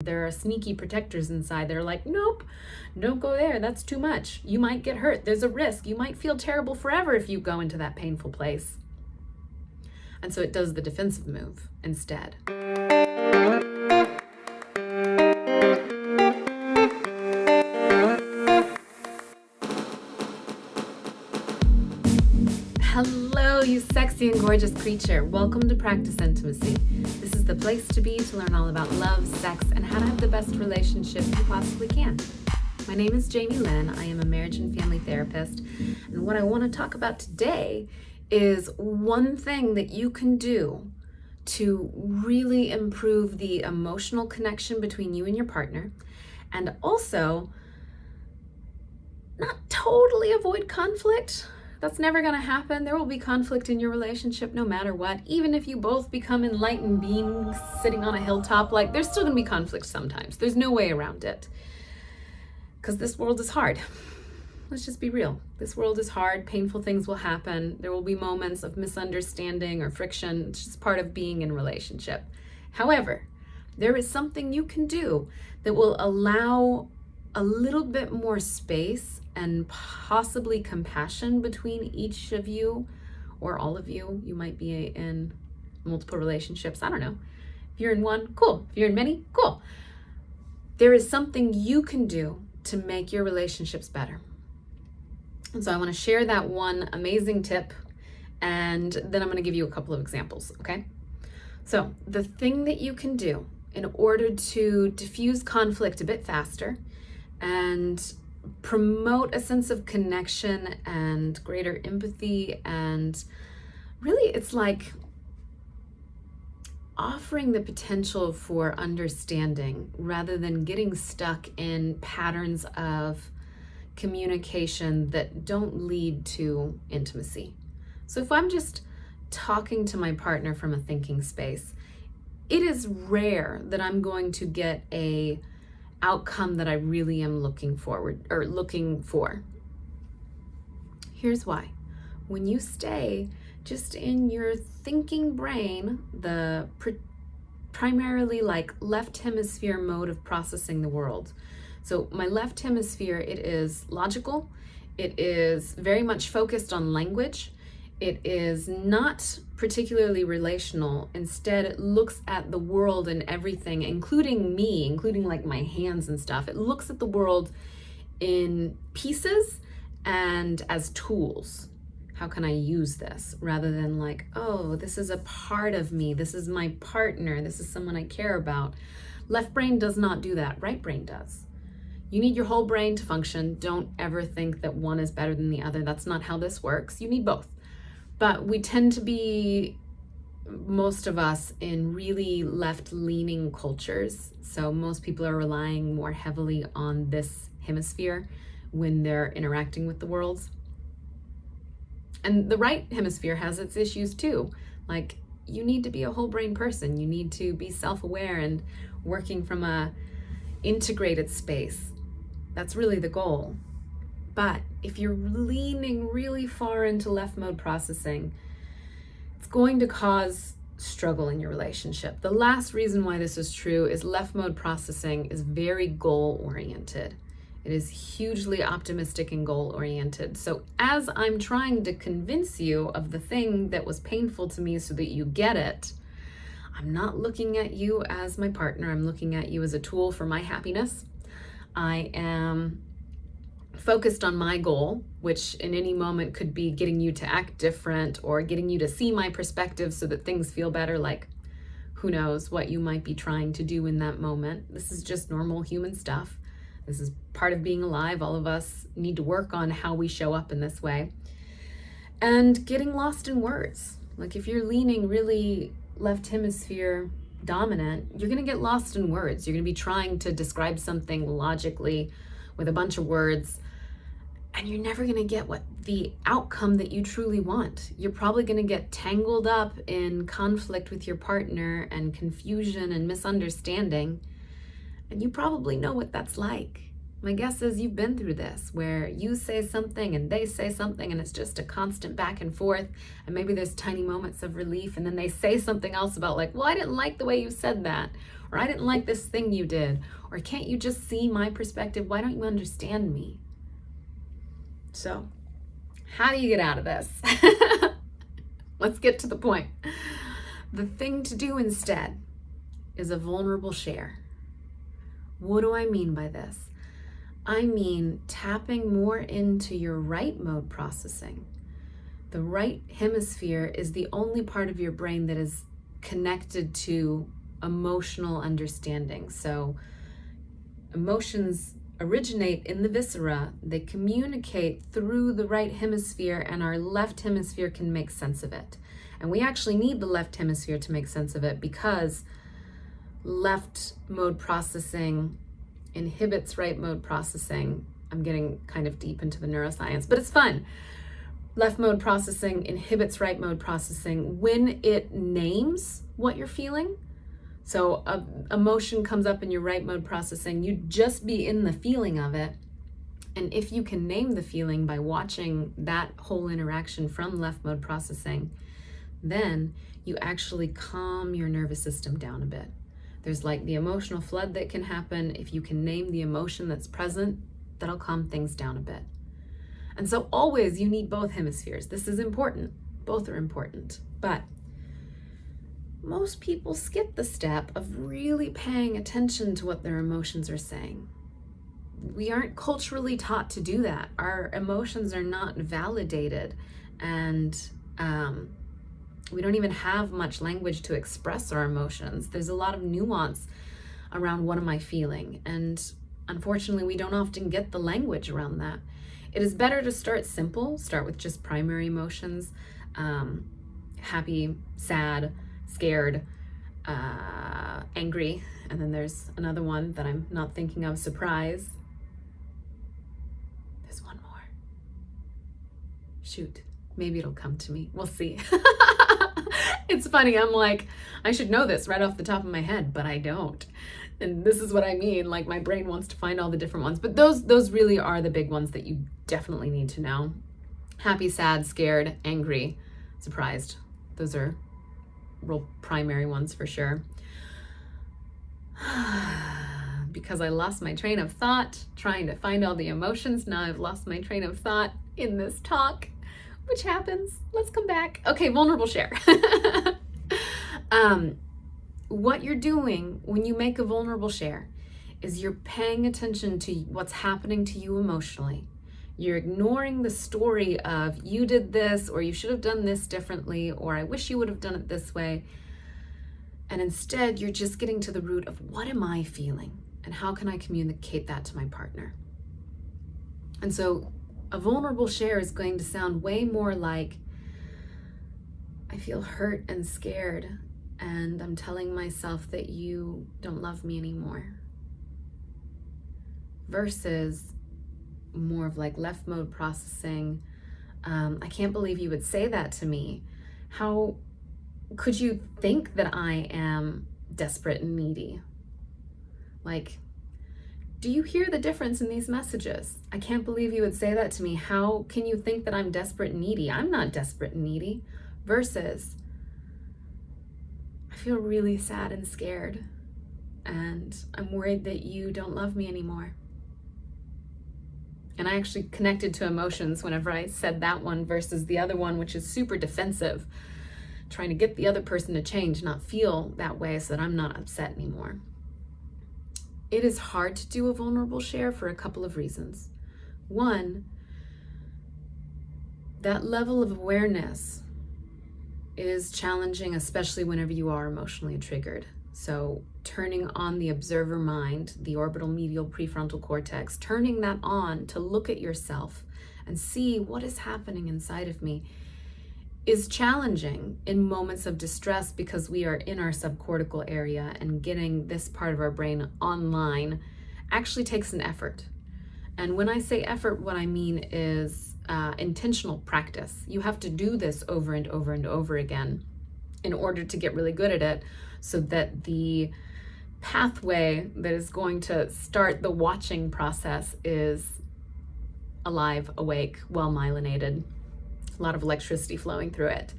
There are sneaky protectors inside that are like, nope, don't go there. That's too much. You might get hurt. There's a risk. You might feel terrible forever if you go into that painful place. And so it does the defensive move instead. Hello, you sexy and gorgeous creature. Welcome to Practice Intimacy. This is the place to be to learn all about love, sex, and how to have the best relationship you possibly can. My name is Jami Lynn. I am a marriage and family therapist. And what I want to talk about today is one thing that you can do to really improve the emotional connection between you and your partner, and also not totally avoid conflict. That's never going to happen. There will be conflict in your relationship no matter what. Even if you both become enlightened beings sitting on a hilltop, there's still going to be conflict sometimes. There's no way around it. Because this world is hard. Let's just be real. This world is hard. Painful things will happen. There will be moments of misunderstanding or friction. It's just part of being in a relationship. However, there is something you can do that will allow a little bit more space and possibly compassion between each of you or all of you. You might be in multiple relationships. I don't know. If you're in one, cool. If you're in many, cool. There is something you can do to make your relationships better. And so I want to share that one amazing tip, and then I'm going to give you a couple of examples, okay? So the thing that you can do in order to diffuse conflict a bit faster and promote a sense of connection and greater empathy, and really it's like offering the potential for understanding rather than getting stuck in patterns of communication that don't lead to intimacy. So if I'm just talking to my partner from a thinking space, it is rare that I'm going to get a outcome that I really am looking for. Here's why. When you stay just in your thinking brain, the primarily left hemisphere mode of processing the world. So my left hemisphere, it is logical. It is very much focused on language. It is not particularly relational. Instead, it looks at the world and everything, including me, including my hands and stuff. It looks at the world in pieces and as tools. How can I use this? Rather than oh, this is a part of me. This is my partner. This is someone I care about. Left brain does not do that. Right brain does. You need your whole brain to function. Don't ever think that one is better than the other. That's not how this works. You need both. But we tend to be, most of us, in really left-leaning cultures. So most people are relying more heavily on this hemisphere when they're interacting with the world. And the right hemisphere has its issues too. You need to be a whole brain person. You need to be self-aware and working from a integrated space. That's really the goal. But if you're leaning really far into left mode processing, it's going to cause struggle in your relationship. The last reason why this is true is left mode processing is very goal oriented. It is hugely optimistic and goal oriented. So as I'm trying to convince you of the thing that was painful to me so that you get it, I'm not looking at you as my partner. I'm looking at you as a tool for my happiness. I am focused on my goal, which in any moment could be getting you to act different or getting you to see my perspective so that things feel better. Who knows what you might be trying to do in that moment. This is just normal human stuff. This is part of being alive. All of us need to work on how we show up in this way. And getting lost in words. If you're leaning really left hemisphere dominant, you're going to get lost in words. You're going to be trying to describe something logically with a bunch of words, and you're never going to get the outcome that you truly want. You're probably going to get tangled up in conflict with your partner and confusion and misunderstanding, and you probably know what that's like. My guess is you've been through this, where you say something and they say something and it's just a constant back and forth, and maybe there's tiny moments of relief, and then they say something else about like, well, I didn't like the way you said that, or I didn't like this thing you did, or can't you just see my perspective? Why don't you understand me? So, how do you get out of this? Let's get to the point. The thing to do instead is a vulnerable share. What do I mean by this? I mean tapping more into your right mode processing. The right hemisphere is the only part of your brain that is connected to emotional understanding. So emotions originate in the viscera, they communicate through the right hemisphere, and our left hemisphere can make sense of it. And we actually need the left hemisphere to make sense of it, because left mode processing inhibits right mode processing. I'm getting kind of deep into the neuroscience, but it's fun. Left mode processing inhibits right mode processing when it names what you're feeling. So emotion comes up in your right mode processing, you just be in the feeling of it. And if you can name the feeling by watching that whole interaction from left mode processing, then you actually calm your nervous system down a bit. There's like the emotional flood that can happen. If you can name the emotion that's present, that'll calm things down a bit. And so always you need both hemispheres. This is important. Both are important. But most people skip the step of really paying attention to what their emotions are saying. We aren't culturally taught to do that. Our emotions are not validated, and we don't even have much language to express our emotions. There's a lot of nuance around what am I feeling, and unfortunately we don't often get the language around that. It is better to start simple, start with just primary emotions, happy, sad, scared, angry, and then there's another one that I'm not thinking of, surprise. There's one more. Shoot, maybe it'll come to me. We'll see. It's funny, I'm like, I should know this right off the top of my head, but I don't. And this is what I mean, like my brain wants to find all the different ones, but those really are the big ones that you definitely need to know. Happy, sad, scared, angry, surprised. Those are real primary ones for sure. Because I lost my train of thought trying to find all the emotions. Now I've lost my train of thought in this talk, which happens. Let's come back. Okay, vulnerable share. What you're doing when you make a vulnerable share is you're paying attention to what's happening to you emotionally. You're ignoring the story of you did this, or you should have done this differently, or I wish you would have done it this way. And instead, you're just getting to the root of what am I feeling and how can I communicate that to my partner? And so a vulnerable share is going to sound way more like, I feel hurt and scared, and I'm telling myself that you don't love me anymore. Versus more of like left mode processing. I can't believe you would say that to me. How could you think that I am desperate and needy? Like, do you hear the difference in these messages? I can't believe you would say that to me. How can you think that I'm desperate and needy? I'm not desperate and needy. Versus, I feel really sad and scared, and I'm worried that you don't love me anymore. And I actually connected to emotions whenever I said that one versus the other one, which is super defensive, trying to get the other person to change, not feel that way so that I'm not upset anymore. It is hard to do a vulnerable share for a couple of reasons. One, that level of awareness is challenging, especially whenever you are emotionally triggered. So turning on the observer mind, the orbital medial prefrontal cortex, turning that on to look at yourself and see what is happening inside of me is challenging in moments of distress, because we are in our subcortical area, and getting this part of our brain online actually takes an effort. And when I say effort, what I mean is intentional practice. You have to do this over and over and over again in order to get really good at it, so that the pathway that is going to start the watching process is alive, awake, well myelinated. A lot of electricity flowing through it.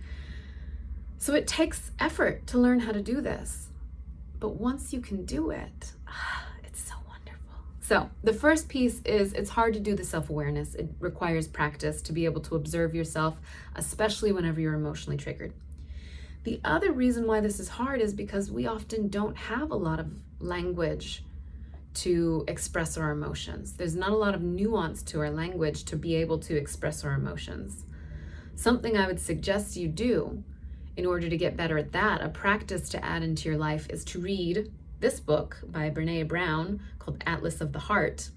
So it takes effort to learn how to do this. But once you can do it, it's so wonderful. So the first piece is it's hard to do the self-awareness. It requires practice to be able to observe yourself, especially whenever you're emotionally triggered. The other reason why this is hard is because we often don't have a lot of language to express our emotions. There's not a lot of nuance to our language to be able to express our emotions. Something I would suggest you do in order to get better at that, a practice to add into your life, is to read this book by Brené Brown called Atlas of the Heart.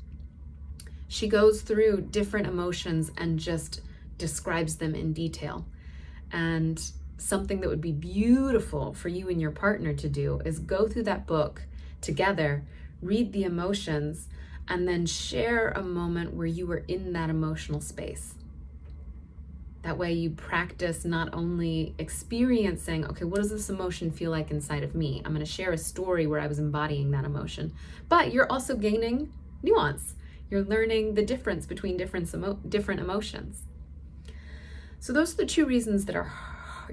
She goes through different emotions and just describes them in detail. And something that would be beautiful for you and your partner to do is go through that book together, read the emotions, and then share a moment where you were in that emotional space. That way you practice not only experiencing, okay, what does this emotion feel like inside of me? I'm going to share a story where I was embodying that emotion, but you're also gaining nuance. You're learning the difference between different emotions. So those are the two reasons that are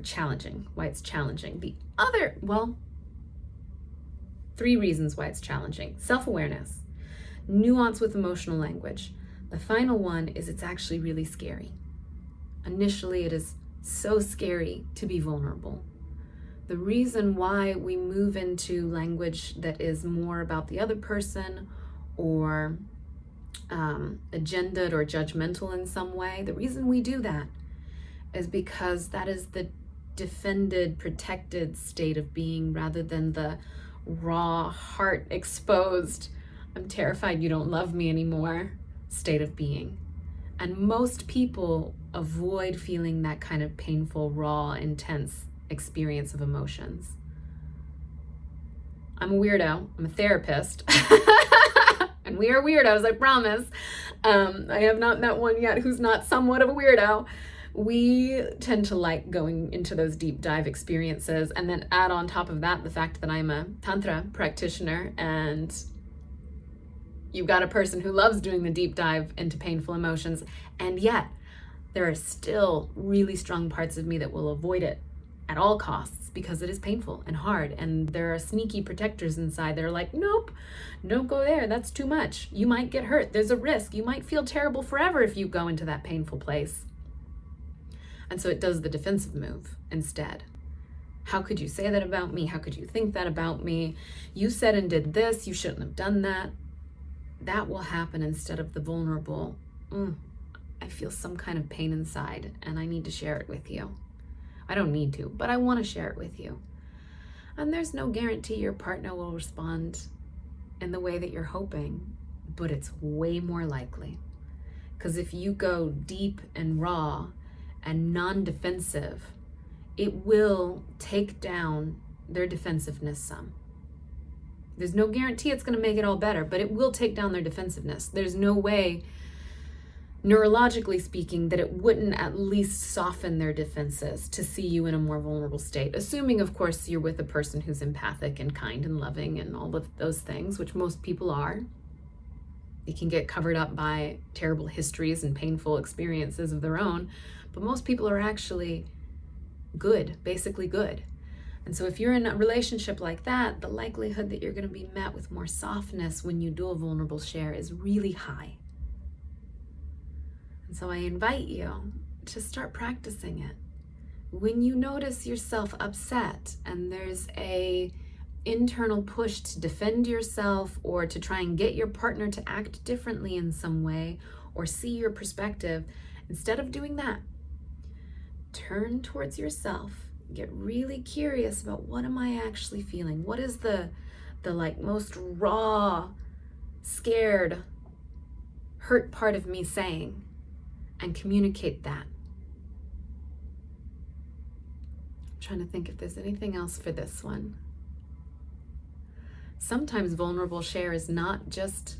challenging, why it's challenging. The other, three reasons why it's challenging: self-awareness, nuance with emotional language. The final one is it's actually really scary. Initially, it is so scary to be vulnerable. The reason why we move into language that is more about the other person or agendaed or judgmental in some way, the reason we do that is because that is the defended, protected state of being rather than the raw, heart exposed, I'm terrified you don't love me anymore state of being. And most people avoid feeling that kind of painful, raw, intense experience of emotions. I'm a weirdo. I'm a therapist. And we are weirdos, I promise. I have not met one yet who's not somewhat of a weirdo. We tend to like going into those deep dive experiences, and then add on top of that the fact that I'm a Tantra practitioner, and you've got a person who loves doing the deep dive into painful emotions, and yet there are still really strong parts of me that will avoid it at all costs because it is painful and hard, and there are sneaky protectors inside that are like, nope, don't go there, that's too much. You might get hurt, there's a risk, you might feel terrible forever if you go into that painful place. And so it does the defensive move instead. How could you say that about me? How could you think that about me? You said and did this, you shouldn't have done that. That will happen instead of the vulnerable, I feel some kind of pain inside and I need to share it with you. I don't need to, but I want to share it with you. And there's no guarantee your partner will respond in the way that you're hoping, but it's way more likely. Because if you go deep and raw and non-defensive, it will take down their defensiveness some. There's no guarantee it's going to make it all better, but it will take down their defensiveness. There's no way, neurologically speaking, that it wouldn't at least soften their defenses to see you in a more vulnerable state. Assuming, of course, you're with a person who's empathic and kind and loving and all of those things, which most people are. They can get covered up by terrible histories and painful experiences of their own, but most people are actually good, basically good. And so if you're in a relationship like that, the likelihood that you're going to be met with more softness when you do a vulnerable share is really high. And so I invite you to start practicing it. When you notice yourself upset and there's a internal push to defend yourself or to try and get your partner to act differently in some way or see your perspective, instead of doing that, turn towards yourself. Get really curious about, what am I actually feeling? What is the most raw, scared, hurt part of me saying? And communicate that. I'm trying to think if there's anything else for this one. Sometimes vulnerable share is not just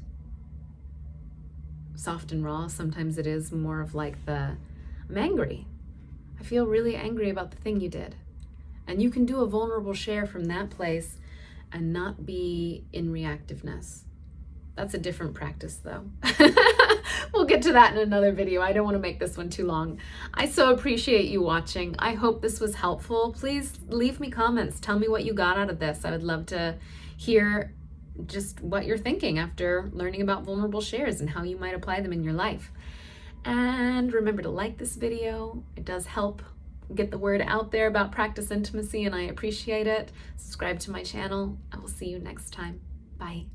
soft and raw. Sometimes it is more of like I'm angry. I feel really angry about the thing you did. And you can do a vulnerable share from that place and not be in reactiveness. That's a different practice though. We'll get to that in another video. I don't want to make this one too long. I so appreciate you watching. I hope this was helpful. Please leave me comments. Tell me what you got out of this. I would love to hear just what you're thinking after learning about vulnerable shares and how you might apply them in your life. And remember to like this video. It does help get the word out there about practice intimacy, and I appreciate it. Subscribe to my channel. I will see you next time. Bye.